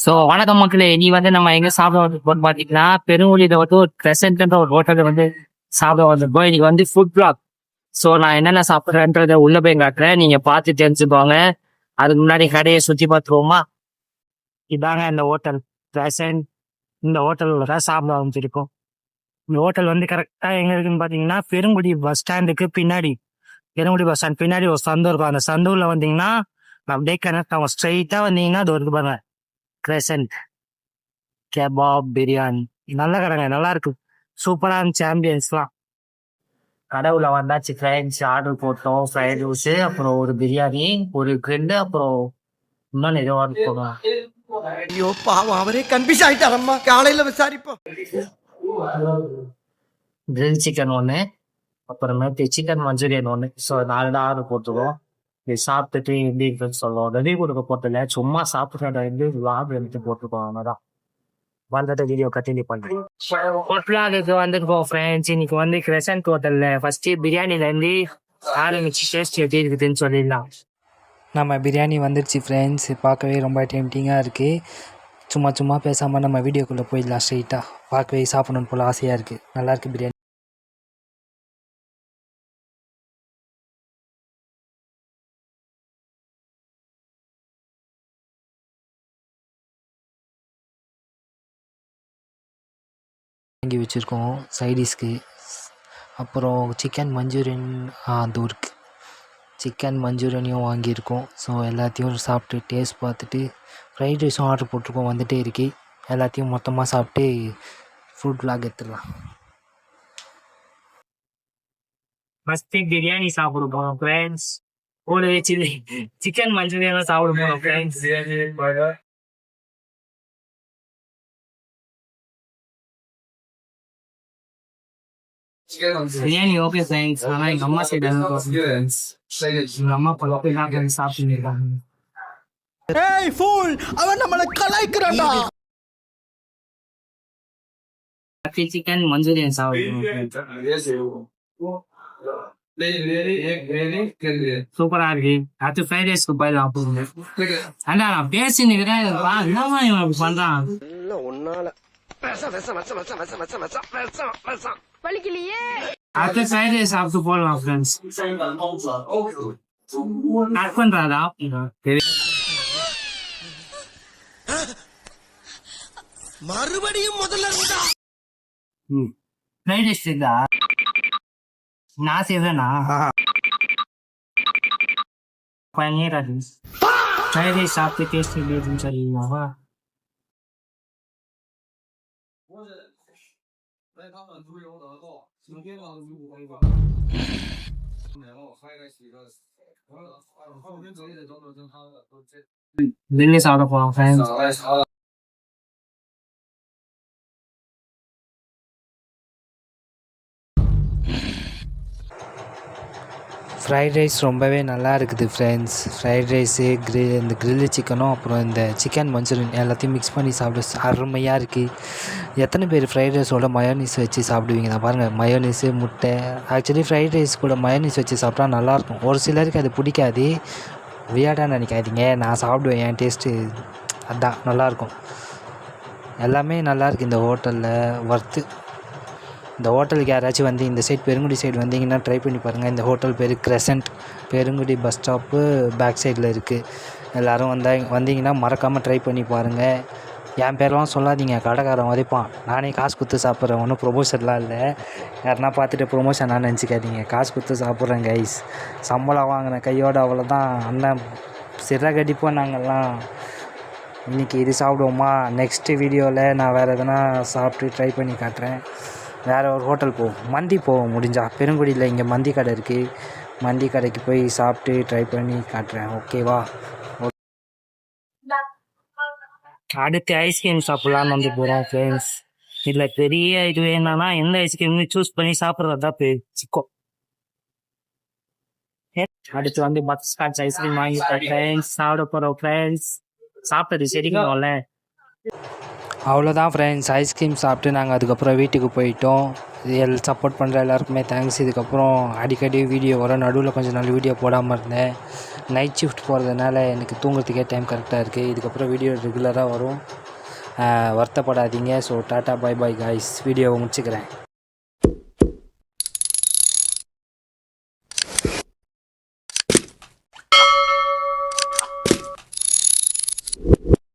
So வணக்கம் மக்களே, நீ வந்து நம்ம எங்க சாப்பிட வந்து பாத்தீங்கன்னா பெருங்குடியில வந்து ஒரு கிரசன்ட்ன்ற ஒரு ஹோட்டல்ல வந்து சாப்பிட வந்திருக்கோம். இன்னைக்கு வந்து ஃபுட் பிளாக். ஸோ நான் என்னென்ன சாப்பிட்றேன்றத உள்ள போய் காட்டுறேன், நீங்க பார்த்து தெரிஞ்சுக்கோங்க. அதுக்கு முன்னாடி கடையை சுத்தி பார்த்துருவோமா? இதாங்க இந்த ஹோட்டல் கிரசன்ட். இந்த ஹோட்டல்ல தான் சாப்பிட ஆரம்பிச்சிருக்கோம். இந்த ஹோட்டல் வந்து கரெக்டா எங்க இருக்குன்னு பாத்தீங்கன்னா பெருங்குடி பஸ் ஸ்டாண்டுக்கு பின்னாடி. பெருங்குடி பஸ் ஸ்டாண்ட் பின்னாடி ஒரு சந்து இருக்கும். அந்த சந்துல வந்தீங்கன்னா அப்படியே கனெக்ட் ஆகும். ஸ்ட்ரைட்டா வந்தீங்கன்னா அது ஒரு பாருங்க, கிரசன்ட் கெபாப் பிரியாணி. நல்ல கடைங்க, நல்லா இருக்கு. சூப்பரா இருந்துச்சு ஆம்பியன்ஸ்லாம். கடவுள வந்தாச்சு ஃப்ரெண்ட்ஸ். ஆர்டர் போட்டோம் ஃப்ரைட் ரைஸ், அப்புறம் ஒரு பிரியாணி, ஒரு கிரில், அப்புறம் இன்னொன்று ஏதோ ஆர்டர் போடுவோம். ஐயோ பாவம், அவரே கன்ஃபியூஸ் ஆயிட்டாரம்மா. காலையில விசாரிப்போம். கிரில் சிக்கன் ஒன்று, அப்புறமேட்டு சிக்கன் மஞ்சூரியன் ஒன்று. ஸோ 4 தான் ஆர்டர் போட்டுருவோம். இது சாப்பிட்டுட்டு எப்படி இருக்குன்னு சொல்லுவோம். ரெடி கொடுக்க போட்டில்ல, சும்மா சாப்பிட்ற வந்து லாப் எடுத்து போட்டுருக்கோம். அவ்வளோதான். வந்துட்டு வீடியோ கண்டினியூ பண்ணுறேன். ஹோட்டலுக்கு வந்துருக்கோம் ஃப்ரெண்ட்ஸ். இன்னைக்கு வந்து கிரசன்ட் ஹோட்டல்ல ஃபர்ஸ்ட் பிரியாணில இருந்து ஆரம்பிச்சு டேஸ்ட் எப்படி இருக்குதுன்னு சொல்லிடலாம். நம்ம பிரியாணி வந்துடுச்சு ஃப்ரெண்ட்ஸ். பார்க்கவே ரொம்ப டெம்டிங்காக இருக்குது. சும்மா சும்மா பேசாமல் நம்ம வீடியோக்குள்ளே போயிடலாம் ஸ்ட்ரெயிட்டாக. பார்க்கவே சாப்பிடணும் போல் ஆசையாக இருக்குது. நல்லாயிருக்கு பிரியாணி. வாங்கி வச்சுருக்கோம் சைடிஷ்க்கு. அப்புறம் சிக்கன் மஞ்சூரியன் அது இருக்குது. சிக்கன் மஞ்சூரியனையும் வாங்கியிருக்கோம். ஸோ எல்லாத்தையும் சாப்பிட்டு டேஸ்ட் பார்த்துட்டு ஃப்ரைட் ரைஸும் ஆர்டர் போட்டிருக்கோம், வந்துகிட்டே இருக்கு. எல்லாத்தையும் மொத்தமாக சாப்பிட்டு ஃபுட் vlog எடுத்துடலாம். ஃபர்ஸ்ட் பிரியாணி சாப்பிட போறோம் ஃப்ரெண்ட்ஸ். ஒரு சிக்கன் மஞ்சூரியன் சாப்பிட போறோம் ஃப்ரெண்ட்ஸ். Biryani okay friends. ஆனா எங்க அம்மா சைடு எங்க அம்மா பழக்கம் சாப்பிட்டு இருக்காங்க. ஏய் ஃபூல், அவன் நம்மள கலாய்க்கறான்டா. சிக்கன் மஞ்சூரியன் சாப்பிடுவோம். சூப்பரா இருக்கு. அடுத்து ஃப்ரைட் ரைஸ்க்கு போயிடலாம். அண்ணா நான் பேசினுக்கிறேன், என்னமா இவன் அப்படி பண்றான்? அடுத்து ஃப்ரைட் ரைஸ் சாப்பிட்டு போடலாம் ஃப்ரெண்ட்ஸ். கட் பண்றாதா? மறுபடியும் முதல்ல இருந்தா ஃப்ரைட் ரைஸ் இருக்கா? நான் செய்வேனா? பண்ணிடுறாரு. ஃப்ரைட் ரைஸ் சாப்பிட்டு டேஸ்ட் எப்படி இருக்குன்னு சொல்லிடலாமா? வெளியே சாப்பிட போலாம் ஃப்ரெண்ட்ஸ். ஃப்ரைட் ரைஸ் ரொம்பவே நல்லா இருக்குது ஃப்ரெண்ட்ஸ். ஃப்ரைட் ரைஸு இந்த கிரில்லு சிக்கனும் அப்புறம் இந்த சிக்கன் மஞ்சூரியன் எல்லாத்தையும் மிக்ஸ் பண்ணி சாப்பிட அருமையாக இருக்குது. எத்தனை பேர் ஃப்ரைட் ரைஸோட மயோனீஸ் வச்சு சாப்பிடுவீங்க? நான் பாருங்கள், மயோனீஸு முட்டை. ஆக்சுவலி ஃப்ரைட் ரைஸ் கூட மயோனீஸ் வச்சு சாப்பிட்டா நல்லாயிருக்கும். ஒரு சிலருக்கு அது பிடிக்காது, வியாடாக நினைக்காதீங்க. நான் சாப்பிடுவேன், என் டேஸ்ட்டு அதுதான், நல்லாயிருக்கும். எல்லாமே நல்லாயிருக்கு இந்த ஹோட்டலில், ஒர்த்து. இந்த ஹோட்டலுக்கு யாராச்சும் வந்து இந்த சைட் பெருங்குடி சைடு வந்தீங்கன்னா ட்ரை பண்ணி பாருங்கள். இந்த ஹோட்டல் பேர் Crescent, Perungudi bus stop back சைடில் இருக்குது. எல்லோரும் வந்தீங்கன்னா மறக்காமல் ட்ரை பண்ணி பாருங்கள். என் பேரெலாம் சொல்லாதீங்க, கடைக்காரன் வரைப்பான். நானே காசு கொடுத்து சாப்பிட்றேன், ஒன்றும் ப்ரொமோஷன்லாம் இல்லை. யாருன்னா பார்த்துட்டு ப்ரொமோஷன் நான் நினச்சிக்காதீங்க. காசு கொடுத்து சாப்பிட்றேன் கைஸ். சம்பளம் வாங்கினேன் கையோடு, அவ்வளோதான். அண்ணன் சிறகடிப்போம் நாங்கள்லாம். இன்றைக்கி இது சாப்பிடுவோமா? நெக்ஸ்ட்டு வீடியோவில் நான் வேறு எதனா சாப்பிட்டு ட்ரை பண்ணி காட்டுறேன். வேறு ஒரு ஹோட்டல் போவோம், மந்தி போவோம் முடிஞ்சா. பெருங்குடியில் இங்கே மந்தி கடை இருக்குது. மந்தி கடைக்கு போய் சாப்பிட்டு ட்ரை பண்ணி காட்டுறேன், ஓகேவா? அடுத்து ஐஸ்கிரீம் சாப்பிடலான்னு வந்து போகிறோம் ஃப்ரெண்ட்ஸ். இதில் பெரிய இது என்னன்னா, எந்த ஐஸ்கிரீம்னு சூஸ் பண்ணி சாப்பிட்றதா சிக்கோ. அடுத்து வந்து பட்டர்ஸ்காட்ச் ஐஸ்கிரீம் வாங்கி ஃப்ரெண்ட்ஸ் சாப்பிட போகிறோம் ஃப்ரெண்ட்ஸ். சாப்பிட்டது சரிங்களா? அவ்வளோதான் ஃப்ரெண்ட்ஸ், ஐஸ்கிரீம் சாப்பிட்டு நாங்கள் அதுக்கப்புறம் வீட்டுக்கு போயிட்டோம். சப்போர்ட் பண்ணுற எல்லாருக்குமே தேங்க்ஸ். இதுக்கப்புறம் அடிக்கடி வீடியோ வரும். நடுவில் கொஞ்சம் நாள் வீடியோ போடாமல் இருந்தேன். நைட் ஷிஃப்ட் போகிறதுனால எனக்கு தூங்குறதுக்கே டைம் கரெக்டாக இருக்குது. இதுக்கப்புறம் வீடியோ ரெகுலராக வரும். வருத்தப்படாதீங்க. So tata bye bye guys, வீடியோவை முடிச்சுக்கிறேன்.